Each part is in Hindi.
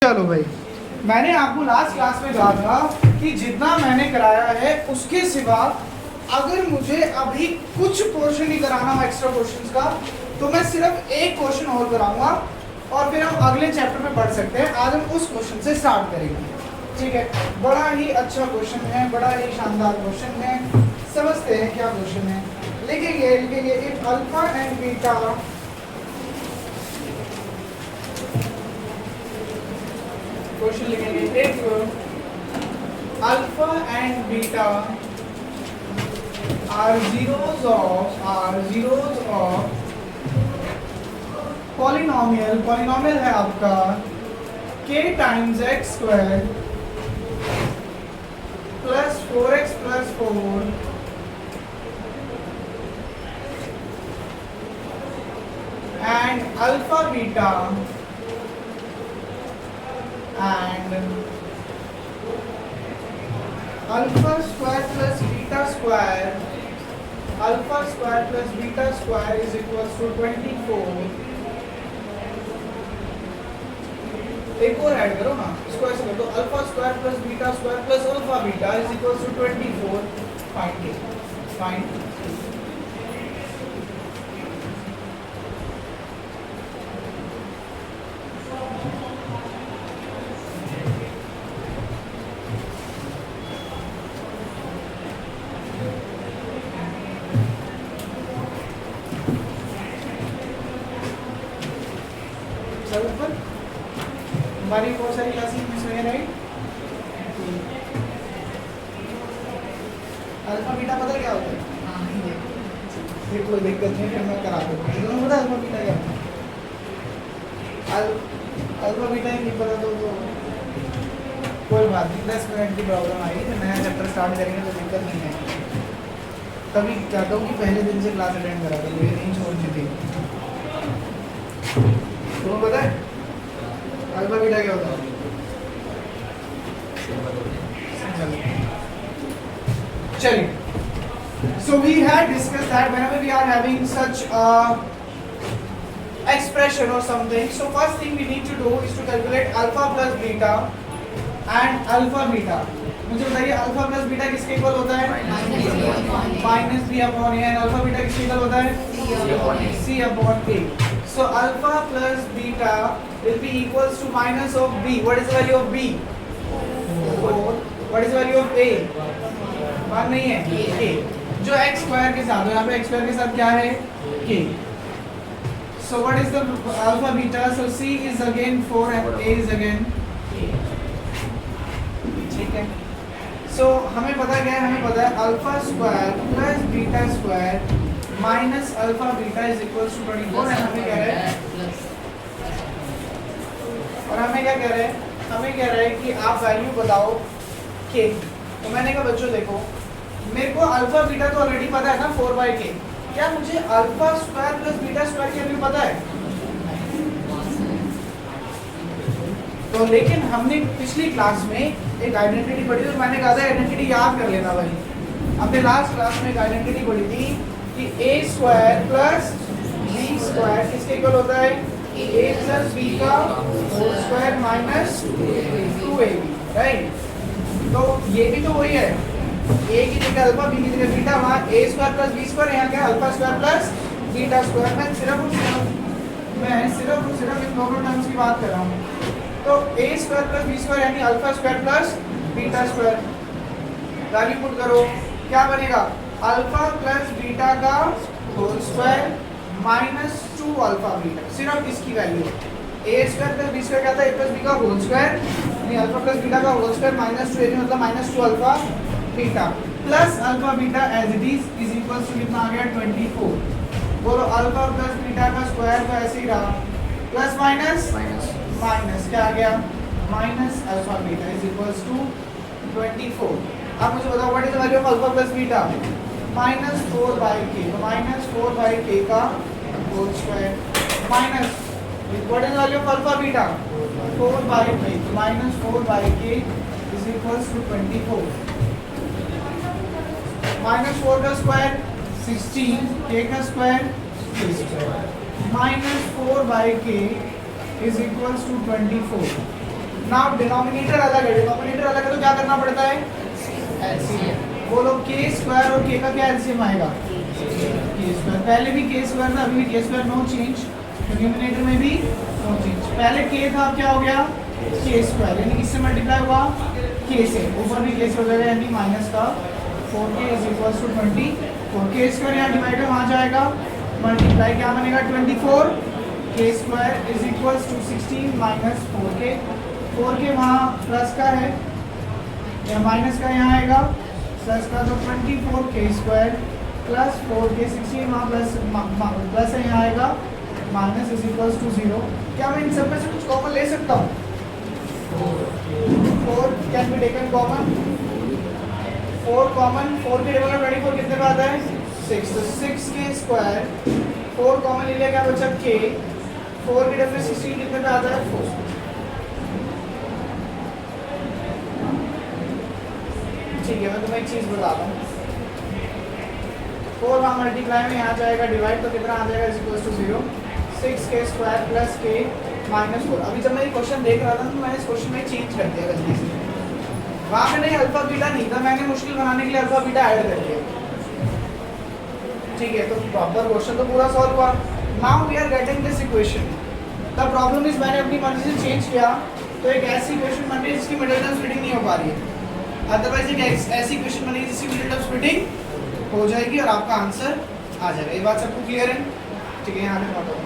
चलो भाई, मैंने आपको लास्ट क्लास में कहा था कि जितना मैंने कराया है उसके सिवा अगर मुझे अभी कुछ पोर्शन ही कराना हो एक्स्ट्रा क्वेश्चंस का, तो मैं सिर्फ एक क्वेश्चन और कराऊंगा और फिर हम अगले चैप्टर में पढ़ सकते हैं। आज हम उस क्वेश्चन से स्टार्ट करेंगे, ठीक है। बड़ा ही अच्छा क्वेश्चन है, बड़ा ही शानदार क्वेश्चन है। समझते हैं क्या क्वेश्चन है। लिखेंगे if alpha and beta question लिखेंगे if alpha and beta are zeros of polynomial है आपका k times X square plus 4x plus 4 and alpha beta and alpha square plus beta square is equals to 24। एक और ऐड करो ना, इसको ऐसे कर दो, alpha square plus beta square plus alpha beta is equals to 24। Find हमारी बहुत सारी क्लासेस मिस हुई है, राइट। अल्फा बीटा पता क्या होता है? फिर कोई दिक्कत नहीं, फिर मैं करा दूंगा। दोनों पता अल्फा बीटा क्या होता है? अल्फा बीटा ही नहीं पता तो कोई बात नहीं, 10 मिनट की प्रॉब्लम आई, तो नया चैप्टर स्टार्ट करेंगे तो दिक्कत नहीं है। तभी चाहता हूँ कि पहले दिन से क्लास अटेंड करा करो, ये नहीं छोड़नी थी। तुम्हें पता है अल्फा बीटा क्या होता है? चलिए, so we had discussed that whenever we are having such expression or something, so first thing we need to do is to calculate alpha plus beta and alpha beta। मुझे बताइए अल्फा प्लस बीटा किसके इक्वल होता है? Minus b upon a. And alpha beta किसके इक्वल होता है? C upon a. So alpha plus beta will be equals to minus of b. What is the value of b? 4. What is the value of a? 1 नहीं है, k। जो x स्क्वायर के साथ, यहाँ पे x स्क्वायर के साथ क्या है? k। So what is the alpha beta? So c is again 4 and a is again k। ठीक है। So हमें पता क्या है? हमें पता है alpha square plus beta square minus alpha beta is equals to 24। And हमें कह रहे हैं, और हमें क्या कह रहे हैं? हमें कह रहे हैं कि आप वैल्यू बताओ के। तो मैंने कहा बच्चों देखो, मेरे को अल्फा बीटा तो ऑलरेडी पता है ना 4/k। क्या मुझे alpha square plus beta square की वैल्यू पता है? तो लेकिन हमने पिछली क्लास में एक आइडेंटिटी पढ़ी थी, तो मैंने कहा था आइडेंटिटी याद कर लेना भाई। हमने लास्ट क्लास में एक आइडेंटिटी पढ़ी थी कि a square plus b square किसके इक्वल होता है? a प्लस b का whole square minus 2ab, right. तो ये भी तो वही है, a की जगह अल्फा, b की जगह बीटा, वहाँ a square plus b square, यहाँ क्या alpha square plus beta square. मैं सिर्फ इन दोनों टर्म्स की बात कर रहा हूँ। तो a square plus b square यानी alpha square plus beta square, value put करो, क्या बनेगा? अल्फा प्लस बीटा का whole square minus 2 alpha beta. सिर्फ इसकी value A square plus B square क्या था? ए प्लस बी का होल स्क्वायर यानी अल्फा प्लस बीटा का होल स्क्वायर माइनस 2 यानी मतलब minus 2 alpha beta plus alpha beta as it is equals to कितना आ गया? 24। बोलो अल्फा प्लस बीटा का स्क्वायर तो ऐसे ही रहा, प्लस माइनस माइनस क्या आ गया? Minus alpha beta is equals to 24। अब मुझे बताओ what is the value of alpha plus beta? Minus 4/k। तो माइनस 4/k का whole square minus what is the value of alpha beta? 4/k। तो minus 4/k is equals to 24। Minus 4 का स्क्वायर 16, k का square minus 4/k is equals to 24। Now denominator अलग है, डिनोमिनेटर अलग है तो क्या करना पड़ता है, एलसीएम। बोलो के स्क्वायर और के का क्या एलसीएम आएगा, के स्क्वायर। पहले भी के स्क्वायर था, अभी भी के स्क्वायर, नो चेंज। डिनोमिनेटर में भी नो चेंज। पहले के था, अब क्या हो गया, के स्क्वायर, यानी किससे मल्टीप्लाई हुआ, के से। ऊपर भी के से हो जाएगा, यानी माइनस का 4k is equals to 24। K square यहाँ डिवाइडर वहाँ जाएगा, मल्टीप्लाई क्या बनेगा 24, k square is equals to 16 minus 4k। 4k वहाँ प्लस का है या माइनस का यहाँ आएगा, प्लस का, तो 24k स्क्वायर प्लस 4k, 16 वहाँ प्लस है यहाँ आएगा, माइनस इज इक्वल्स टू 0। क्या मैं इन सब में से कुछ कॉमन ले सकता हूँ, 4 can be taken common, 4 common, 4 के टेबल में 24 कितने पे आता है, 6, तो 6k स्क्वायर, 4 कॉमन ले लिया, क्या बचा k, 4 के टेबल में 16 कितने पे आता है, 4। ठीक है, मैं तुम्हें एक चीज बताता हूँ, 4 वहाँ मल्टीप्लाई में यहाँ जाएगा, डिवाइड तो कितना आ जाएगा, is equals to 0, 6k square plus k minus 4। अभी जब मैं ये क्वेश्चन देख रहा था तो मैंने इस क्वेश्चन में चेंज कर दिया गलती से, वहाँ पे नहीं अल्फा बीटा नहीं था, मैंने मुश्किल बनाने के लिए अल्फा बीटा ऐड कर दिया। ठीक है, तो प्रॉपर क्वेश्चन तो पूरा सॉल्व हुआ। Now we are getting this equation, the problem is मैंने अपनी मर्जी से चेंज किया तो एक ऐसी इक्वेशन बन रही है जिसकी मिडिल टर्म स्प्लिटिंग नहीं हो पा रही है, अदरवाइज एक ऐसी इक्वेशन बनेगी जिसकी मिडिल टर्म स्प्लिटिंग हो जाएगी और आपका आंसर आ जाएगा। ये बात सबको क्लियर है? ठीक है, यहाँ पे नोट करो,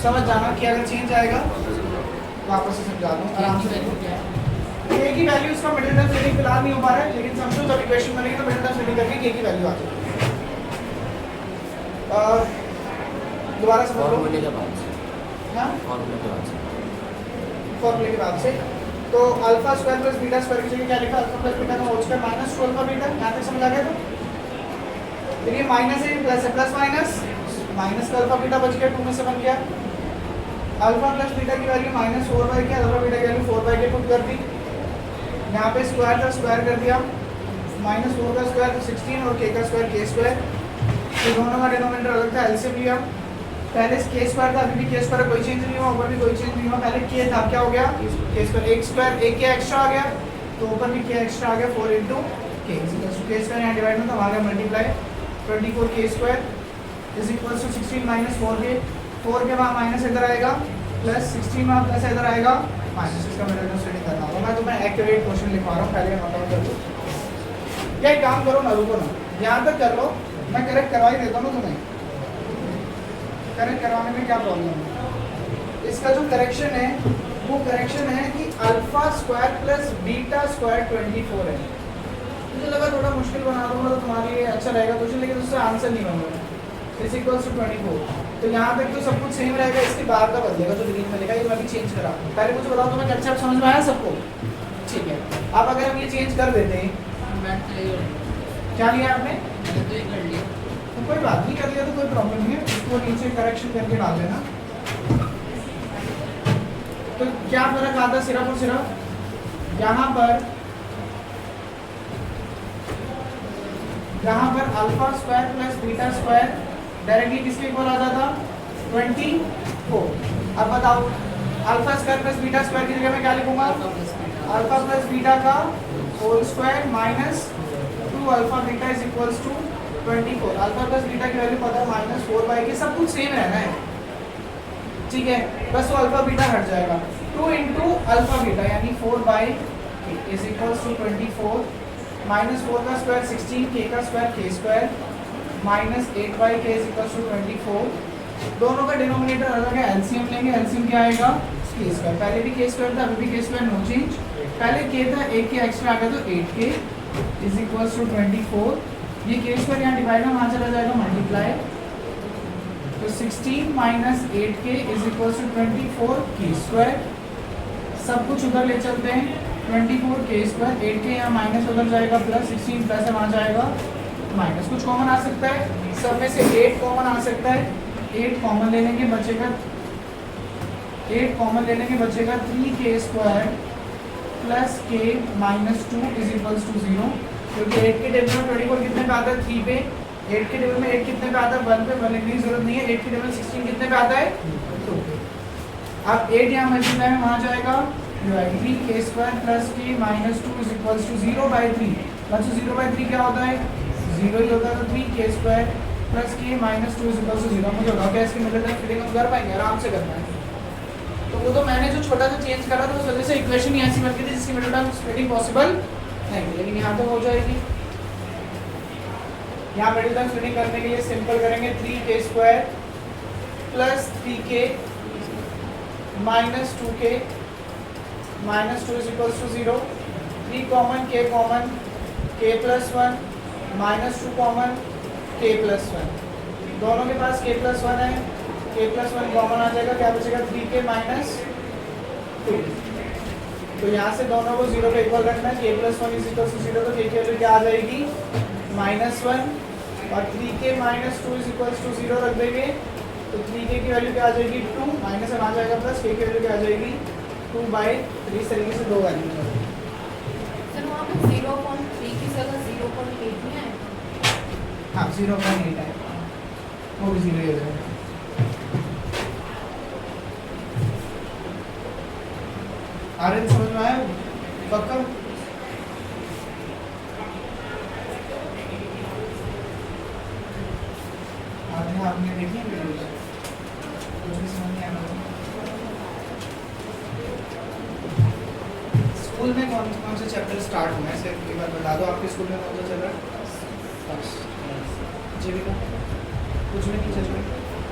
समझ जाना कि अगर चेंज आएगा वापस से समझा दूँ आराम से। के की वैल्यू इसका मिडिल टर्म स्प्लिटिंग फिलहाल नहीं हो पा रहा है, लेकिन समझो जब इक्वेशन बनेगी तो मिडिल टर्म स्प्लिटिंग करके के की वैल्यू आ जाएगी। दोबारा समझ लो, फॉर्मूले के बाद से, हाँ फॉर्मूले के बाद से, तो alpha square plus beta square की जगह क्या लिखा, अल्फा प्लस बीटा का whole square minus 2 alpha beta. यहाँ तक समझ आ गया? तो ये माइनस है, प्लस है, प्लस माइनस, माइनस का अल्फा बीटा बच गया, 2 में से बन गया। अल्फा प्लस बीटा की value minus 4/k, alpha beta की वैल्यू 4/k पुट कर दी। यहाँ पे स्क्वायर का स्क्वायर कर दिया, माइनस 4 का स्क्वायर तो 16 और k का स्क्वायर k स्क्वायर, तो दोनों का डिनोमिनेटर अलग था, एलसीएम लिया। पहले k स्क्वायर था, अभी भी k स्क्वायर, कोई चेंज नहीं हुआ, ऊपर भी कोई चेंज नहीं हुआ। पहले k था, क्या हो गया, k स्क्वायर, एक स्क्वायर, एक k एक्स्ट्रा आ गया, तो ऊपर भी k एक्स्ट्रा आ गया, 4 into k, k स्क्वायर यहाँ डिवाइड में था, वहाँ गया multiply, 24k square is equals to 16 minus 4k, 4 के वहाँ माइनस इधर आएगा, प्लस 16 वहाँ प्लस इधर आएगा, माइनस, इसका मेरे को स्टडी करना होगा। मैं तुम्हें एक्यूरेट क्वेश्चन लिखवा रहा हूँ, पहले नोट डाउन कर लो। क्या एक काम करो ना, रुको ना, यहाँ तक कर लो, मैं करेक्ट करवा ही देता हूँ तुम्हें। करेक्ट करवाने में क्या प्रॉब्लम है? इसका जो करेक्शन है वो करेक्शन है कि alpha square plus beta square 24 है। मुझे लगा थोड़ा मुश्किल बना दूंगा तो तुम्हारे लिए अच्छा रहेगा क्वेश्चन, लेकिन उससे आंसर नहीं बनूंगा, इज इक्वल्स टू 24। तो यहाँ तक तो सब कुछ सेम रहेगा, इसके बाद का बदलेगा जो ग्रीन मिलेगा, ये मैं भी चेंज करा। पहले मुझे बताओ तुम्हें कैप्चर समझ में आया सबको? ठीक है, अब अगर हम ये चेंज कर देते हैं, क्या लिया आपने? तो कोई बात नहीं, कर लिया तो कोई प्रॉब्लम नहीं है, इसको नीचे करेक्शन करके डाल देना। तो क्या फर्क आता है सिर्फ और सिर्फ यहाँ पर alpha square plus beta square directly किसके इक्वल आता था, 24। अब बताओ alpha square plus beta square की जगह मैं क्या लिखूंगा, अल्फा प्लस बीटा का whole square minus 2 alpha beta is equals to 24। Alpha plus beta की वैल्यू पता है माइनस 4/k, सब कुछ सेम रहना है, ठीक है, बस वो अल्फा बीटा हट जाएगा। 2 into अल्फा बीटा यानी 4/k is equals to 24, minus 4 का स्क्वायर 16, k का square k square, minus 8/k is equals to 24। दोनों का डिनोमिनेटर अलग है, एलसीएम लेंगे, एलसीएम क्या आएगा, k स्क्वायर। पहले भी k स्क्वायर था, अभी भी k स्क्वायर, नो चेंज। पहले k था, एक k एक्स्ट्रा आ गया तो 8k इज इक्वल्स टू 24। ये k स्क्वायर यहाँ डिवाइड में वहाँ चला जाएगा मल्टीप्लाई, तो 16 minus 8k is equals to 24k square. सब कुछ उधर ले चलते हैं, 24k स्क्वायर, 8k यहाँ माइनस उधर जाएगा, प्लस 16 प्लस है वहाँ जाएगा माइनस। कुछ कॉमन आ सकता है, सब में से 8 कॉमन आ सकता है, 8 कॉमन ले लेंगे, बचेगा 8 कॉमन ले लेंगे, बचेगा 3k square plus k minus 2 is equals to 0। क्योंकि 8 के टेबल में 24 कितने पे आता है, 3 पे, 8 के टेबल में 8 कितने पे आता है, 1 पे, 1 लिखने की जरूरत नहीं है। 8 के टेबल में 16 कितने पे आता है, 2 पे। अब 8 यहाँ मल्टीप्लाई में वहाँ जाएगा, जो है 3k² plus k minus 2 is equals to 0/3। बच्चों 0/3 क्या होता है? 0 ही होता है। तो 3k² plus k minus 2 is equals to 0। मुझे होगा क्या इसकी मिडिल टर्म फिटिंग हम कर पाएंगे? आराम से करना है। तो वो तो मैंने जो छोटा सा चेंज करा था उस वजह से इक्वेशन ही ऐसी बन गई थी जिसकी मिडिल टर्म फिटिंग पॉसिबल नहीं, लेकिन यहाँ तो हो जाएगी। यहाँ मिडिल टर्म फिटिंग करने के लिए सिंपल करेंगे 3k² plus 3k minus 2k minus 2 is equals to 0। 3 common k plus 1 minus 2 common k plus 1। दोनों के पास k प्लस 1 है, k प्लस 1 कॉमन आ जाएगा, क्या बचेगा? 3k minus 2। तो यहाँ से दोनों को 0 पे इक्वल रखना है। k plus 1 is equal to 0, तो k की वैल्यू क्या आ जाएगी? -1 और 3k minus 2 is equal to 0 रख देंगे, तो 3k की वैल्यू क्या आ जाएगी? 2 माइनस में आ जाएगा प्लस k की वैल्यू क्या आ जाएगी? 2/3। इस तरीके से दो वैल्यू है। सर वहाँ पे 0.3 की जगह 0.8 नहीं है? हाँ 0.8 है, वो भी 0 ही हो जाएगा। आर्यन समझ में आया? पक्का? आपने देखी वीडियो? मुझे समझ नहीं आया। स्कूल में कौन कौन से चैप्टर स्टार्ट हुए हैं? सिर्फ एक बार बता दो, आपके स्कूल में कौन सा चल रहा है? जीविका कुछ भी नहीं चल रहा?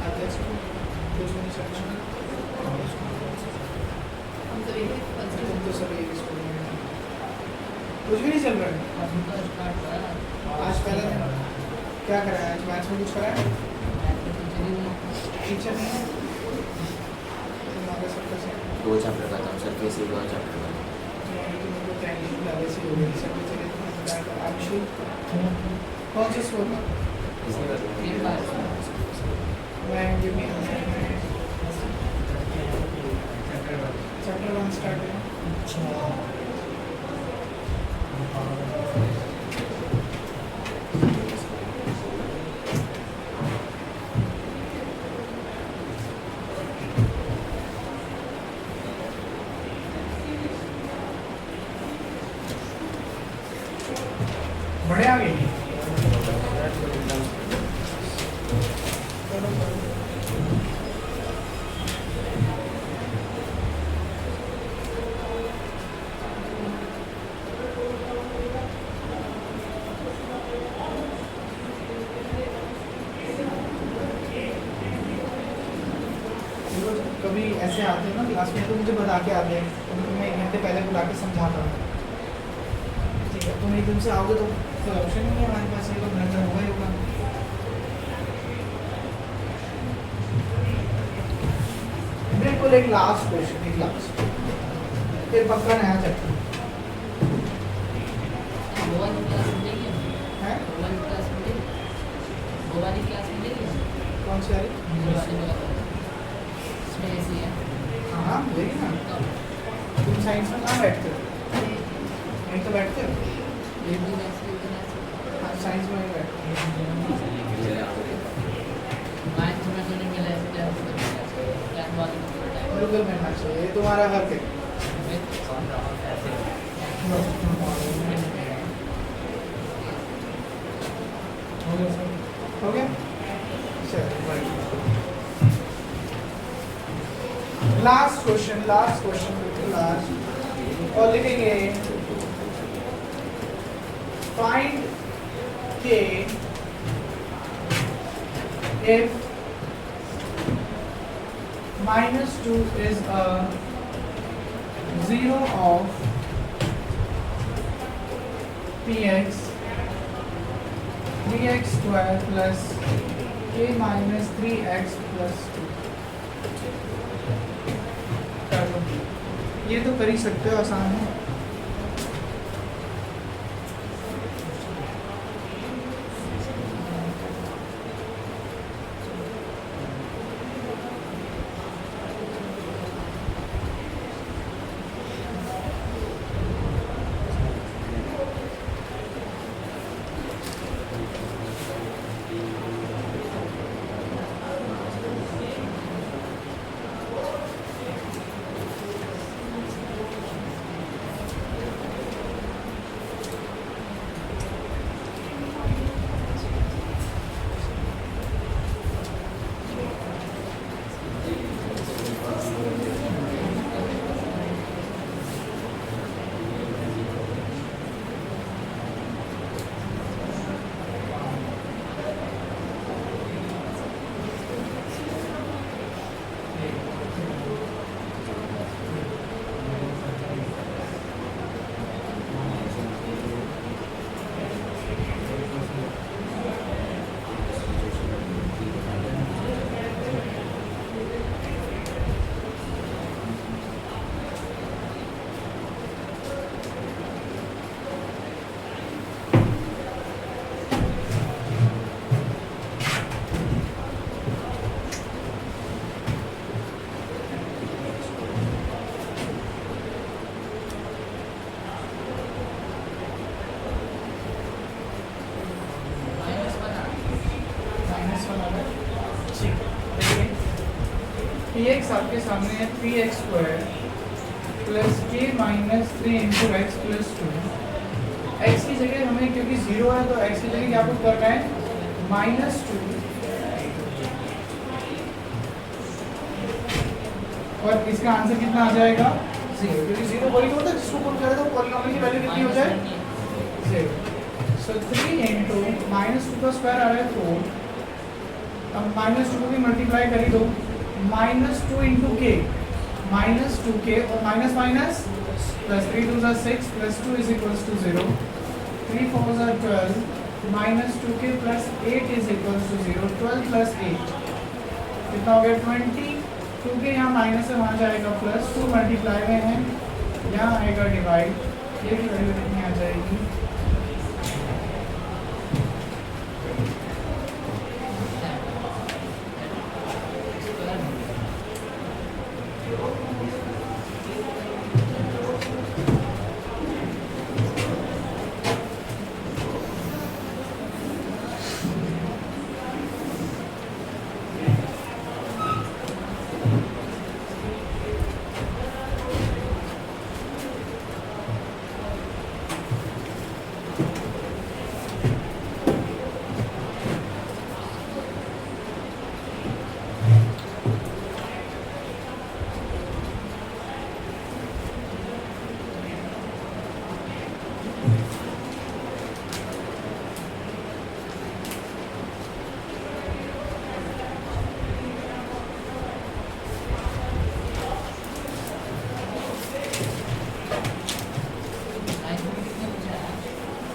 आपके स्कूल कुछ भी नहीं चल रहा? हम तो एक तुम तो सब एक स्कूल में हैं। कुछ भी नहीं चल रहा है? आज पहला दिन क्या कराया? आज मैथ्स में कुछ कराया? टीचर नहीं है? तुम्हारा सबका सब 2 चैप्टर का था सर, कैसे 2 चैप्टर का तुमको ट्रेनिंग लगे से हो गई सब चले तो आंशु कौन से स्कूल में? मैं गिव मी चैप्टर 1 स्टार्ट है। बड़े आ गए कभी ऐसे आते हैं ना क्लास में तो मुझे बता के आते हैं, तो मैं 1 घंटे पहले बुला के समझाता हूँ। ठीक है, तुम एकदम से आओगे तो कोई ऑप्शन नहीं है हमारे पास, ये तो नजर होगा ही होगा। बिल्कुल एक लास्ट क्वेश्चन, एक लास्ट, फिर पक्का नया चैप्टर वो वाली क्लास मिलेगी है। वो वाली क्लास मिलेगी वो वाली क्लास मिलेगी कौन सी आ रही? इसमें ऐसी है हाँ हाँ मिलेगी ना। तुम साइंस में कहाँ बैठते हो? यहीं तो बैठते हो। एक दिन ऐसे एक दिन ऐसे हाँ साइंस में नहीं बैठते। मैथ में तो नहीं मिला है क्लास वाले को बिल्कुल मिलना चाहिए, ये तुम्हारा हक है। हो गया? चलो लास्ट क्वेश्चन बिल्कुल लास्ट, और लिखेंगे फाइंड के if -2 is a zero of px 3x square plus k minus 3x plus 2। कर लो, ये तो कर ही सकते हो, आसान है। एक्स आपके सामने है 3x स्क्वायर प्लस के minus 3 into x plus 2। X की जगह हमें क्योंकि 0 है तो एक्स की जगह क्या पुट करना है -2 और इसका आंसर कितना आ जाएगा 0 क्योंकि 0 पॉलीनॉमियल होता है जिसको पुट करें तो पॉलीनॉमियल की वैल्यू कितनी हो जाए 0। सो 3 इंटू -2 का स्क्वायर आ रहा है 4। अब -2 को भी मल्टीप्लाई कर ही दो -2 इंटू के -2k और minus minus plus 3 2 are 6 plus 2 is equals to 0 3 4 are 12 -2k plus 8 is equals to 0 12 plus 8 कितना हो गया 20 क्योंकि यहाँ माइनस है वहाँ जाएगा प्लस 2 मल्टीप्लाई में है यहाँ आएगा डिवाइड ये की वैल्यू कितनी आ जाएगी